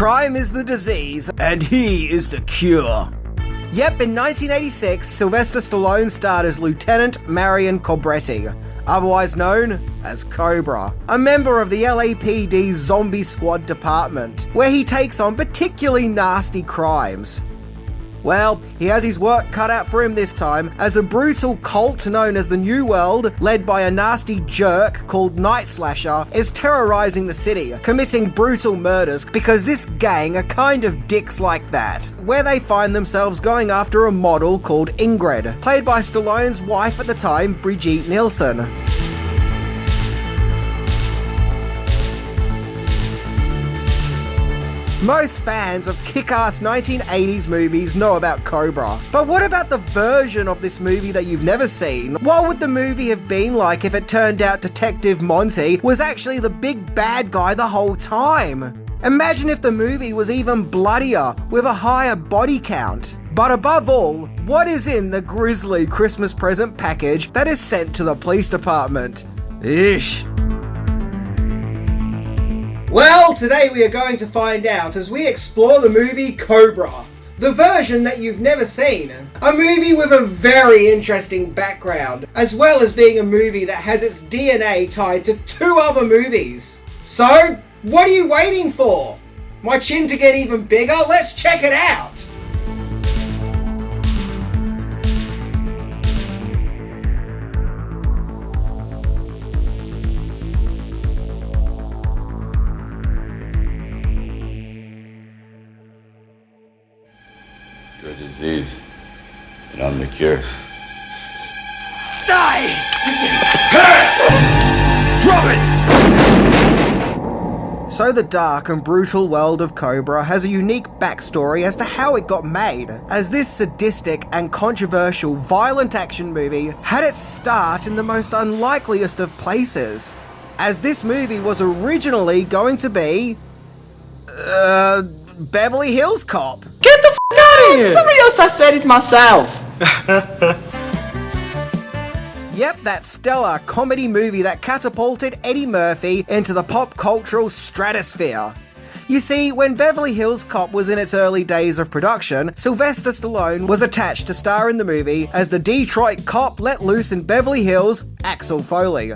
Crime is the disease, and he is the cure. Yep, in 1986, Sylvester Stallone starred as Lieutenant Marion Cobretti, otherwise known as Cobra, a member of the LAPD's Zombie Squad department, where he takes on particularly nasty crimes. Well, he has his work cut out for him this time, as a brutal cult known as the New World, led by a nasty jerk called Night Slasher, is terrorizing the city, committing brutal murders because this gang are kind of dicks like that, where they find themselves going after a model called Ingrid, played by Stallone's wife at the time, Brigitte Nielsen. Most fans of kick-ass 1980s movies know about Cobra, but what about the version of this movie that you've never seen? What would the movie have been like if it turned out Detective Monty was actually the big bad guy the whole time? Imagine if the movie was even bloodier, with a higher body count. But above all, what is in the grisly Christmas present package that is sent to the police department? Eesh. Well, today we are going to find out as we explore the movie Cobra, the version that you've never seen. A movie with a very interesting background, as well as being a movie that has its DNA tied to 2 other movies. So, what are you waiting for? My chin to get even bigger? Let's check it out! Your disease, and I'm the cure. Die! Drop it! So the dark and brutal world of Cobra has a unique backstory as to how it got made, as this sadistic and controversial violent action movie had its start in the most unlikeliest of places, as this movie was originally going to be... Beverly Hills Cop. Get the f*** out of here! Somebody else, I said it myself. Yep, that stellar comedy movie that catapulted Eddie Murphy into the pop cultural stratosphere. You see, when Beverly Hills Cop was in its early days of production, Sylvester Stallone was attached to star in the movie as the Detroit cop let loose in Beverly Hills, Axel Foley.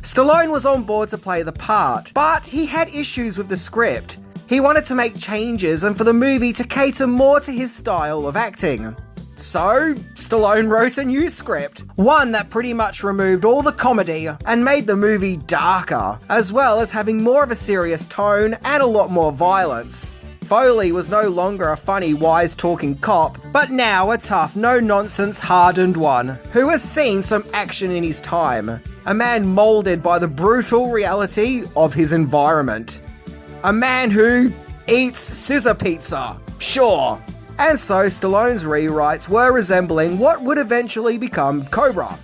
Stallone was on board to play the part, but he had issues with the script. He wanted to make changes and for the movie to cater more to his style of acting. So, Stallone wrote a new script, one that pretty much removed all the comedy and made the movie darker, as well as having more of a serious tone and a lot more violence. Foley was no longer a funny, wise-talking cop, but now a tough, no-nonsense, hardened one, who has seen some action in his time. A man moulded by the brutal reality of his environment. A man who eats scissor pizza, sure. And so Stallone's rewrites were resembling what would eventually become Cobra.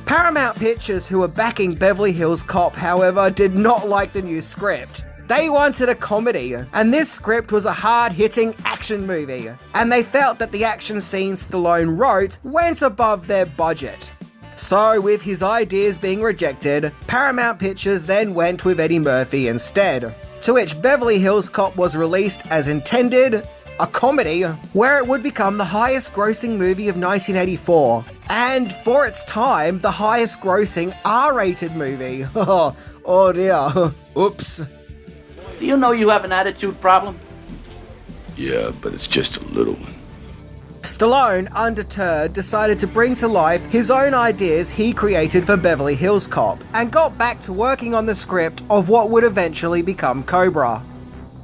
Paramount Pictures, who were backing Beverly Hills Cop, however, did not like the new script. They wanted a comedy, and this script was a hard-hitting action movie, and they felt that the action scenes Stallone wrote went above their budget. So, with his ideas being rejected, Paramount Pictures then went with Eddie Murphy instead, to which Beverly Hills Cop was released as intended, a comedy, where it would become the highest grossing movie of 1984, and for its time, the highest grossing R-rated movie. Oh dear. Oops. Do you know you have an attitude problem? Yeah, but it's just a little one. Stallone, undeterred, decided to bring to life his own ideas he created for Beverly Hills Cop, and got back to working on the script of what would eventually become Cobra.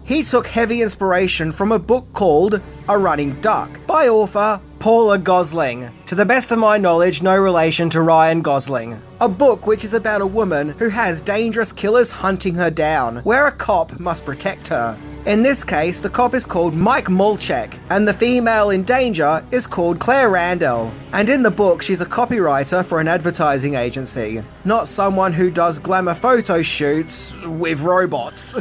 He took heavy inspiration from a book called A Running Duck by author Paula Gosling, to the best of my knowledge no relation to Ryan Gosling. A book which is about a woman who has dangerous killers hunting her down, where a cop must protect her. In this case, the cop is called Mike Mulchek, and the female in danger is called Claire Randall. And in the book, she's a copywriter for an advertising agency, not someone who does glamour photo shoots with robots.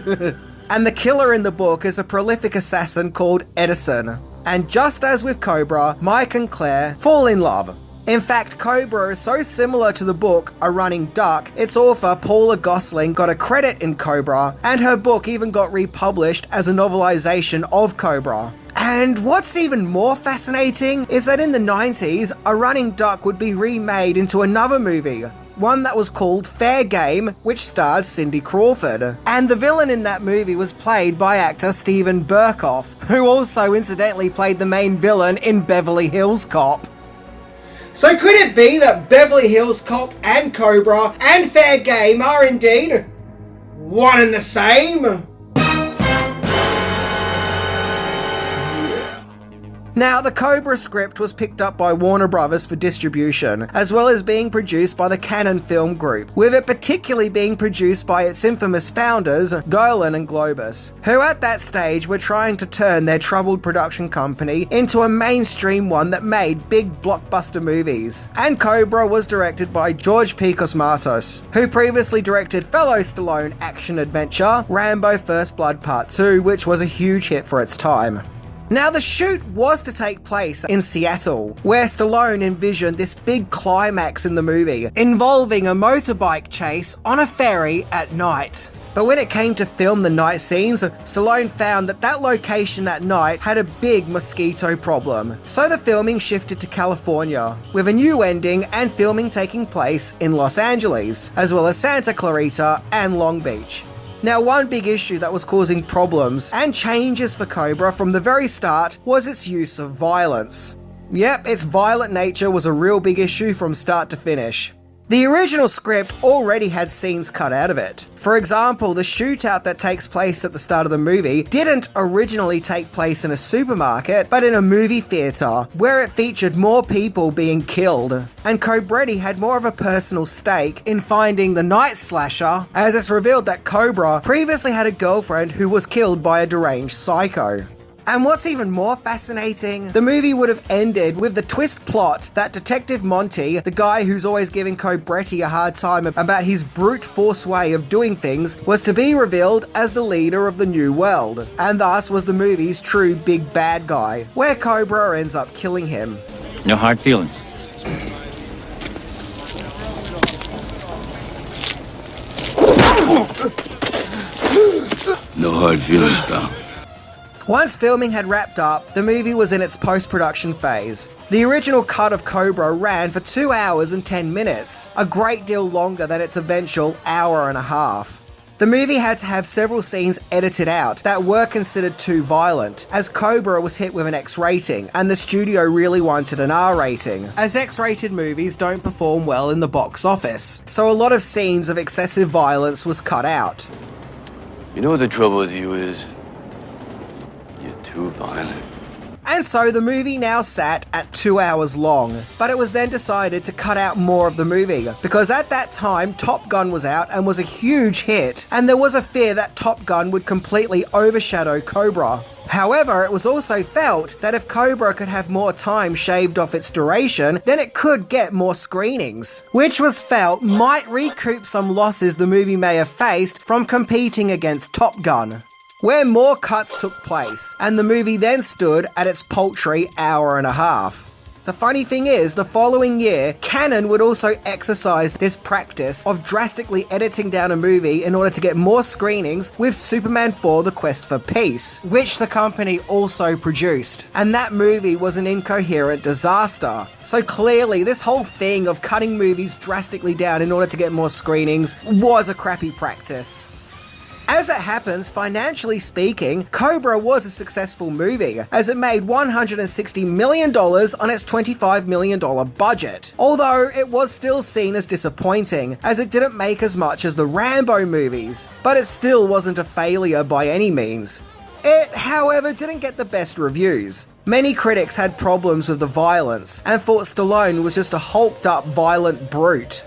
And the killer in the book is a prolific assassin called Edison. And just as with Cobra, Mike and Claire fall in love. In fact, Cobra is so similar to the book A Running Duck, its author Paula Gosling got a credit in Cobra, and her book even got republished as a novelization of Cobra. And what's even more fascinating is that in the 90s, A Running Duck would be remade into another movie, one that was called Fair Game, which starred Cindy Crawford. And the villain in that movie was played by actor Steven Berkoff, who also incidentally played the main villain in Beverly Hills Cop. So could it be that Beverly Hills Cop and Cobra and Fair Game are indeed one and the same? Now, the Cobra script was picked up by Warner Brothers for distribution, as well as being produced by the Cannon Film Group, with it particularly being produced by its infamous founders, Golan and Globus, who at that stage were trying to turn their troubled production company into a mainstream one that made big blockbuster movies. And Cobra was directed by George P. Cosmatos, who previously directed fellow Stallone action-adventure Rambo First Blood Part 2, which was a huge hit for its time. Now, the shoot was to take place in Seattle, where Stallone envisioned this big climax in the movie, involving a motorbike chase on a ferry at night. But when it came to film the night scenes, Stallone found that that location that night had a big mosquito problem. So the filming shifted to California, with a new ending and filming taking place in Los Angeles, as well as Santa Clarita and Long Beach. Now, one big issue that was causing problems and changes for Cobra from the very start was its use of violence. Yep, its violent nature was a real big issue from start to finish. The original script already had scenes cut out of it. For example, the shootout that takes place at the start of the movie didn't originally take place in a supermarket, but in a movie theater, where it featured more people being killed. And Cobretti had more of a personal stake in finding the night slasher, as it's revealed that Cobra previously had a girlfriend who was killed by a deranged psycho. And what's even more fascinating, the movie would have ended with the twist plot that Detective Monty, the guy who's always giving Cobretti a hard time about his brute force way of doing things, was to be revealed as the leader of the New World, and thus was the movie's true big bad guy, where Cobra ends up killing him. No hard feelings. No hard feelings, pal. Once filming had wrapped up, the movie was in its post-production phase. The original cut of Cobra ran for 2 hours and 10 minutes, a great deal longer than its eventual hour and a half. The movie had to have several scenes edited out that were considered too violent, as Cobra was hit with an X rating, and the studio really wanted an R rating, as X-rated movies don't perform well in the box office, so a lot of scenes of excessive violence was cut out. You know what the trouble with you is? You're too violent. And so the movie now sat at 2 hours long, but it was then decided to cut out more of the movie, because at that time Top Gun was out and was a huge hit, and there was a fear that Top Gun would completely overshadow Cobra. However, it was also felt that if Cobra could have more time shaved off its duration, then it could get more screenings, which was felt might recoup some losses the movie may have faced from competing against Top Gun, where more cuts took place, and the movie then stood at its paltry hour and a half. The funny thing is, the following year, Cannon would also exercise this practice of drastically editing down a movie in order to get more screenings with Superman 4: The Quest for Peace, which the company also produced. And that movie was an incoherent disaster. So clearly, this whole thing of cutting movies drastically down in order to get more screenings was a crappy practice. As it happens, financially speaking, Cobra was a successful movie, as it made $160 million on its $25 million budget. Although it was still seen as disappointing, as it didn't make as much as the Rambo movies, but it still wasn't a failure by any means. It, however, didn't get the best reviews. Many critics had problems with the violence, and thought Stallone was just a hulked up violent brute.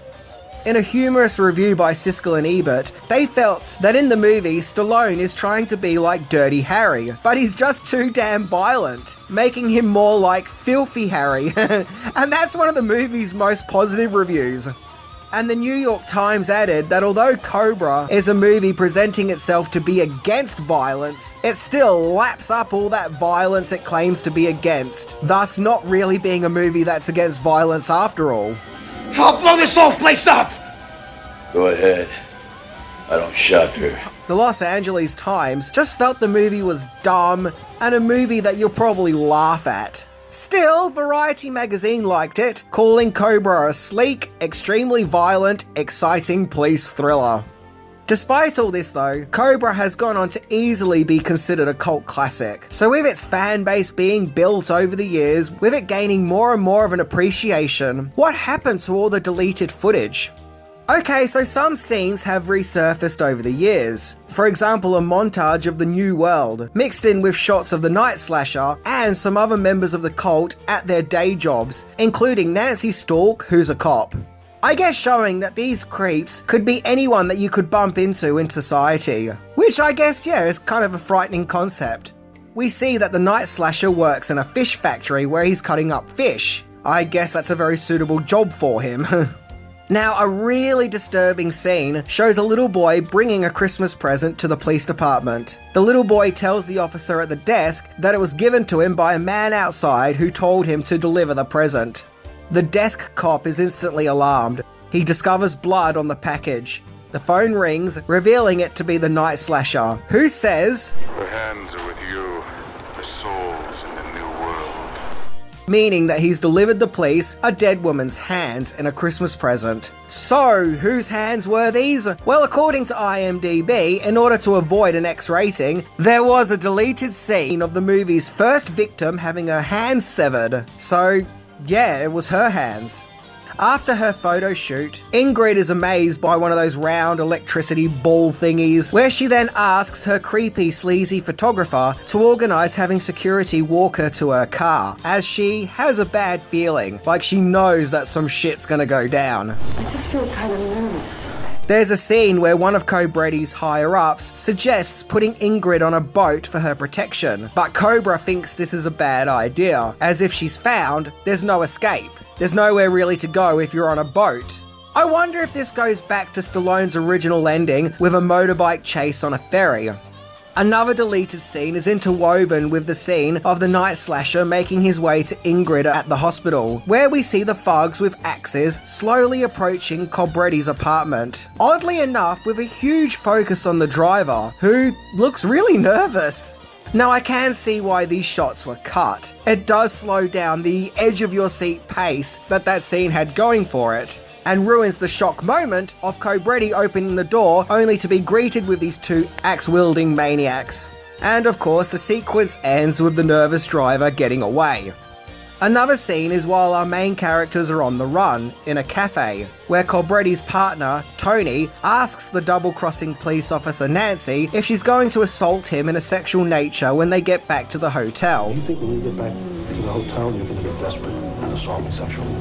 In a humorous review by Siskel and Ebert, they felt that in the movie, Stallone is trying to be like Dirty Harry, but he's just too damn violent, making him more like Filthy Harry. And that's one of the movie's most positive reviews. And the New York Times added that although Cobra is a movie presenting itself to be against violence, it still laps up all that violence it claims to be against, thus not really being a movie that's against violence after all. I'll blow this whole place up! Go ahead. I don't shut her. The Los Angeles Times just felt the movie was dumb and a movie that you'll probably laugh at. Still, Variety magazine liked it, calling Cobra a sleek, extremely violent, exciting police thriller. Despite all this though, Cobra has gone on to easily be considered a cult classic. So with its fan base being built over the years, with it gaining more and more of an appreciation, what happened to all the deleted footage? Okay, so some scenes have resurfaced over the years. For example, a montage of the New World, mixed in with shots of the Night Slasher and some other members of the cult at their day jobs, including Nancy Stalk, who's a cop. I guess showing that these creeps could be anyone that you could bump into in society. Which I guess, yeah, is kind of a frightening concept. We see that the Night Slasher works in a fish factory where he's cutting up fish. I guess that's a very suitable job for him. Now, a really disturbing scene shows a little boy bringing a Christmas present to the police department. The little boy tells the officer at the desk that it was given to him by a man outside who told him to deliver the present. The desk cop is instantly alarmed. He discovers blood on the package. The phone rings, revealing it to be the Night Slasher, who says, "The hands are with you, the soul's in the new world." Meaning that he's delivered the police a dead woman's hands in a Christmas present. So, whose hands were these? Well, according to IMDb, in order to avoid an X rating, there was a deleted scene of the movie's first victim having her hands severed. So, yeah, it was her hands. After her photo shoot, Ingrid is amazed by one of those round electricity ball thingies, where she then asks her creepy, sleazy photographer to organise having security walk her to her car, as she has a bad feeling, like she knows that some shit's gonna go down. I just feel kind of nervous. There's a scene where one of Cobretti's higher-ups suggests putting Ingrid on a boat for her protection, but Cobra thinks this is a bad idea, as if she's found, there's no escape. There's nowhere really to go if you're on a boat. I wonder if this goes back to Stallone's original ending with a motorbike chase on a ferry. Another deleted scene is interwoven with the scene of the Night Slasher making his way to Ingrid at the hospital, where we see the thugs with axes slowly approaching Cobretti's apartment. Oddly enough, with a huge focus on the driver, who looks really nervous. Now I can see why these shots were cut. It does slow down the edge of your seat pace that scene had going for it, and ruins the shock moment of Cobretti opening the door only to be greeted with these two axe-wielding maniacs. And of course the sequence ends with the nervous driver getting away. Another scene is while our main characters are on the run, in a cafe, where Cobretti's partner, Tony, asks the double-crossing police officer Nancy if she's going to assault him in a sexual nature when they get back to the hotel. You think when we get back to the hotel, you're gonna get desperate and assault me sexually?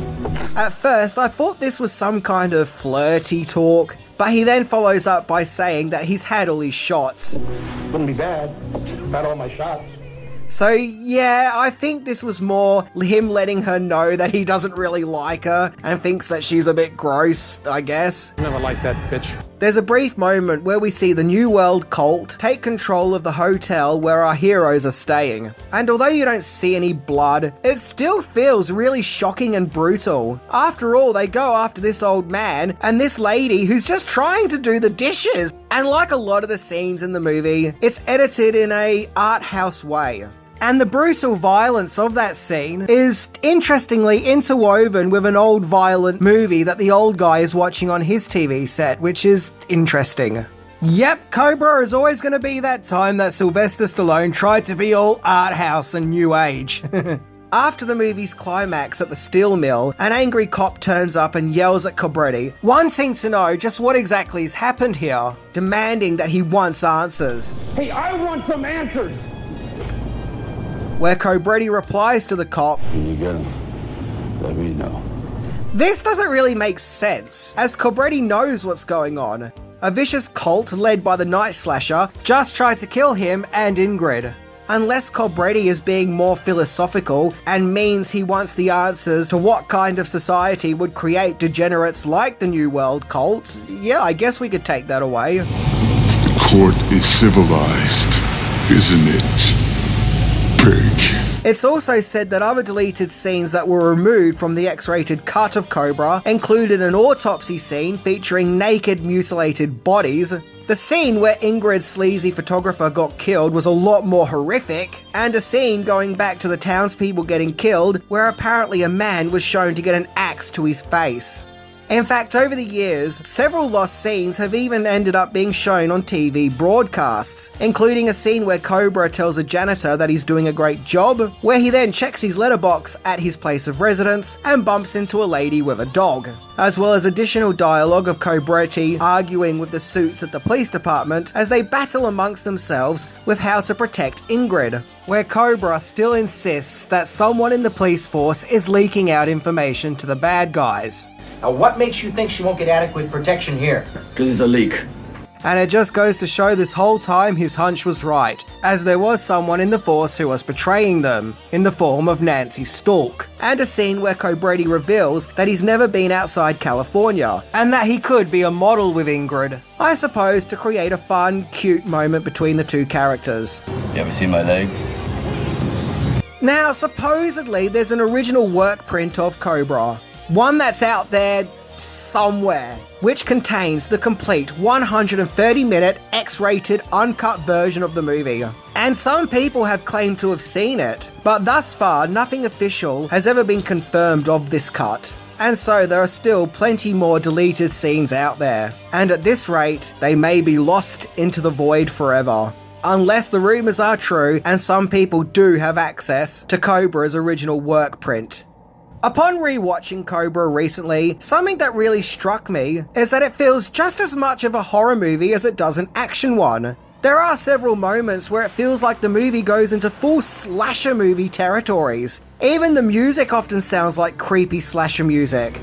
At first, I thought this was some kind of flirty talk, but he then follows up by saying that he's had all his shots. Wouldn't be bad. Had all my shots. So yeah, I think this was more him letting her know that he doesn't really like her and thinks that she's a bit gross, I guess. Never liked that bitch. There's a brief moment where we see the New World cult take control of the hotel where our heroes are staying. And although you don't see any blood, it still feels really shocking and brutal. After all, they go after this old man and this lady who's just trying to do the dishes. And like a lot of the scenes in the movie, it's edited in a art house way. And the brutal violence of that scene is interestingly interwoven with an old violent movie that the old guy is watching on his TV set, which is interesting. Yep, Cobra is always going to be that time that Sylvester Stallone tried to be all art house and new age. After the movie's climax at the steel mill, an angry cop turns up and yells at Cobretti, wanting to know just what exactly has happened here, demanding that he wants answers. Hey, I want some answers! Where Cobretti replies to the cop, When you get him, let me know. this doesn't really make sense, as Cobretti knows what's going on. A vicious cult led by the Night Slasher just tried to kill him and Ingrid. unless Cobretti is being more philosophical and means he wants the answers to what kind of society would create degenerates like the New World cult. Yeah, I guess we could take that away. The court is civilized, isn't it, pig? It's also said that other deleted scenes that were removed from the X-rated cut of Cobra included an autopsy scene featuring naked, mutilated bodies. The scene where Ingrid's sleazy photographer got killed was a lot more horrific, and a scene going back to the townspeople getting killed where apparently a man was shown to get an axe to his face. In fact, over the years, several lost scenes have even ended up being shown on TV broadcasts, including a scene where Cobra tells a janitor that he's doing a great job, where he then checks his letterbox at his place of residence and bumps into a lady with a dog, as well as additional dialogue of Cobretti arguing with the suits at the police department as they battle amongst themselves with how to protect Ingrid, where Cobra still insists that someone in the police force is leaking out information to the bad guys. Now, what makes you think she won't get adequate protection here? Because it's a leak. And it just goes to show this whole time his hunch was right, as there was someone in the force who was betraying them, in the form of Nancy Stalk, and a scene where Cobretti reveals that he's never been outside California, and that he could be a model with Ingrid, I suppose to create a fun, cute moment between the two characters. You ever seen my legs? Now, supposedly there's an original work print of Cobra, one that's out there somewhere, which contains the complete 130-minute X-rated uncut version of the movie. And some people have claimed to have seen it, but thus far nothing official has ever been confirmed of this cut. And so there are still plenty more deleted scenes out there, and at this rate they may be lost into the void forever. Unless the rumours are true and some people do have access to Cobra's original work print. Upon rewatching Cobra recently, something that really struck me is that it feels just as much of a horror movie as it does an action one. There are several moments where it feels like the movie goes into full slasher movie territories. Even the music often sounds like creepy slasher music.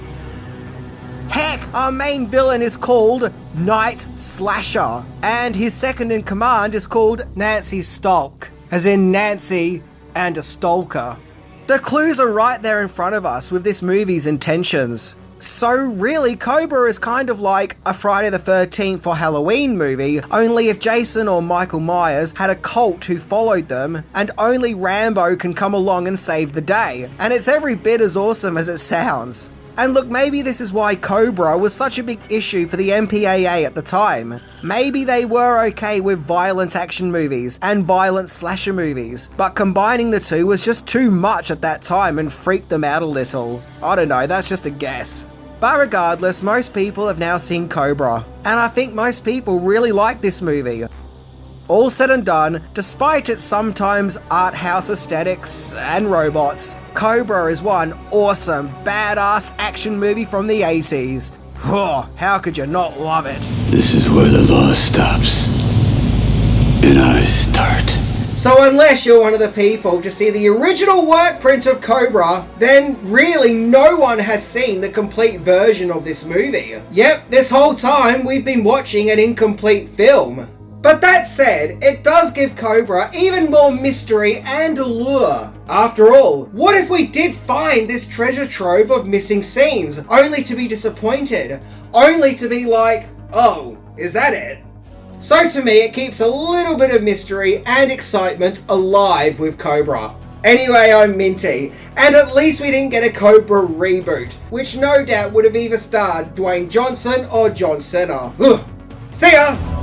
Heck, our main villain is called Night Slasher, and his second in command is called Nancy Stalk, as in Nancy and a stalker. The clues are right there in front of us with this movie's intentions. So really, Cobra is kind of like a Friday the 13th or Halloween movie, only if Jason or Michael Myers had a cult who followed them, and only Rambo can come along and save the day. And it's every bit as awesome as it sounds. And look, maybe this is why Cobra was such a big issue for the MPAA at the time. Maybe they were okay with violent action movies and violent slasher movies, but combining the two was just too much at that time and freaked them out a little. I don't know, that's just a guess. But regardless, most people have now seen Cobra, and I think most people really like this movie. All said and done, despite its sometimes art house aesthetics and robots, Cobra is one awesome, badass action movie from the 80s. Oh, how could you not love it? This is where the law stops, and I start. So unless you're one of the people to see the original work print of Cobra, then really no one has seen the complete version of this movie. Yep, this whole time we've been watching an incomplete film. But that said, it does give Cobra even more mystery and allure. After all, what if we did find this treasure trove of missing scenes, only to be disappointed? Only to be like, oh, is that it? So to me, it keeps a little bit of mystery and excitement alive with Cobra. Anyway, I'm Minty, and at least we didn't get a Cobra reboot, which no doubt would have either starred Dwayne Johnson or John Cena. Ugh. See ya!